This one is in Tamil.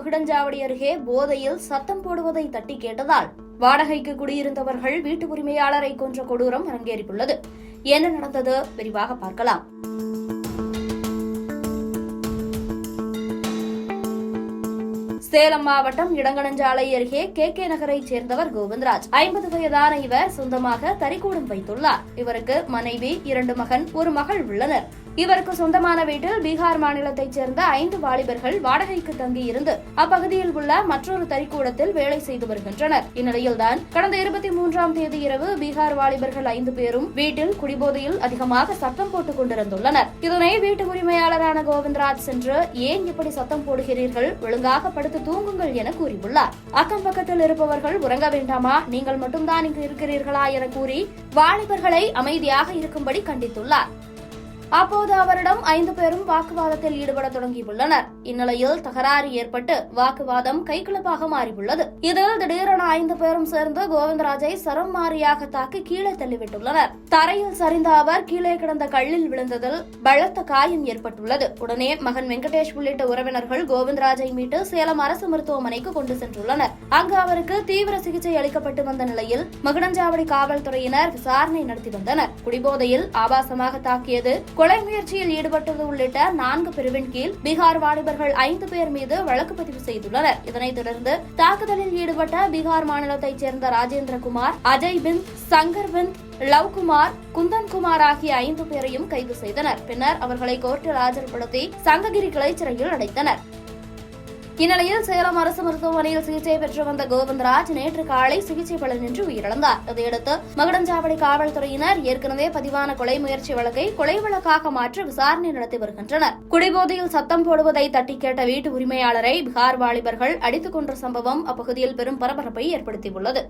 மகுடஞ்சாவடி அருகே போதையில் சத்தம் போடுவதை தட்டி கேட்டதால் வாடகைக்கு குடியிருந்தவர்கள் வீட்டு உரிமையாளரை கொன்ற கொடூரம் அரங்கேறியுள்ளது. என்ன நடந்தது விரிவாக பார்க்கலாம். சேலம் மாவட்டம் இடங்கணஞ்சாலை அருகே கே நகரைச் சேர்ந்தவர் கோவிந்தராஜ். 50 வயதான இவர் சொந்தமாக தறிக்கூடம் வைத்துள்ளார். இவருக்கு மனைவி, 2 மகன், 1 மகள் உள்ளனர். இவருக்கு சொந்தமான வீட்டில் பீகார் மாநிலத்தைச் சேர்ந்த 5 வாலிபர்கள் வாடகைக்கு தங்கியிருந்து அப்பகுதியில் உள்ள மற்றொரு தறிக்கூடத்தில் வேலை செய்து வருகின்றனர். இந்நிலையில்தான் கடந்த 23ஆம் தேதி இரவு பீகார் வாலிபர்கள் 5 பேரும் வீட்டில் குடிபோதையில் அதிகமாக சத்தம் போட்டுக் கொண்டிருந்துள்ளனர். இதனை வீட்டு உரிமையாளரான கோவிந்தராஜ் சென்று, ஏன் இப்படி சத்தம் போடுகிறீர்கள், ஒழுங்காக படுத்து தூங்குங்கள் என கூறியுள்ளார். அக்கம் பக்கத்தில் இருப்பவர்கள் உறங்க வேண்டாமா, நீங்கள் மட்டும்தான் இங்கு இருக்கிறீர்களா என கூறி வாலிபர்களை அமைதியாக இருக்கும்படி கண்டித்துள்ளார். அப்போது அவரிடம் 5 பேரும் வாக்குவாதத்தில் ஈடுபட தொடங்கியுள்ளனர். இந்நிலையில் தகராறு ஏற்பட்டு வாக்குவாதம் கைகலப்பாக மாறியுள்ளது. இதில் திடீரென 5 பேரும் சேர்ந்து கோவிந்தராஜை சரம் மாறியாக தாக்கி கீழே தள்ளிவிட்டுள்ளனர். தரையில் சரிந்த அவர் கீழே கிடந்த கல்லில் விழுந்ததில் பலத்த காயம் ஏற்பட்டுள்ளது. உடனே மகன் வெங்கடேஷ் உள்ளிட்ட உறவினர்கள் கோவிந்தராஜை மீட்டு சேலம் அரசு மருத்துவமனைக்கு கொண்டு சென்றுள்ளனர். அங்கு அவருக்கு தீவிர சிகிச்சை அளிக்கப்பட்டு வந்த நிலையில் மகுடஞ்சாவடி காவல்துறையினர் விசாரணை நடத்தி வந்தனர். குடிபோதையில் ஆபாசமாக தாக்கியது, கொலை முயற்சியில் ஈடுபட்டது உள்ளிட்ட 4 பிரிவின் கீழ் பீகார் வாலிபர்கள் 5 பேர் மீது வழக்கு பதிவு செய்துள்ளனர். இதனைத் தொடர்ந்து தாக்குதலில் ஈடுபட்ட பீகார் மாநிலத்தைச் சேர்ந்த ராஜேந்திரகுமார், அஜய் பிந்த், சங்கர் பிந்த், லவ்குமார், குந்தன்குமார் ஆகிய 5 பேரையும் கைது செய்தனர். பின்னர் அவர்களை கோர்ட்டில் ஆஜர்படுத்தி சங்ககிரி கிளை சிறையில் அடைத்தனர். இந்நிலையில் சேலம் அரசு மருத்துவமனையில் சிகிச்சை பெற்று வந்த கோவிந்தராஜ் நேற்று காலை சிகிச்சை பலனின்றி உயிரிழந்தார். இதையடுத்து மகுடஞ்சாவடி காவல்துறையினர் ஏற்கனவே பதிவான கொலை முயற்சி வழக்கை கொலை வழக்காக மாற்றி விசாரணை நடத்தி வருகின்றனர். குடிபோதையில் சத்தம் போடுவதை தட்டி கேட்ட வீட்டு உரிமையாளரை பீகார் வாலிபர்கள் அடித்துக் கொன்ற சம்பவம் அப்பகுதியில் பெரும் பரபரப்பை ஏற்படுத்தியுள்ளது.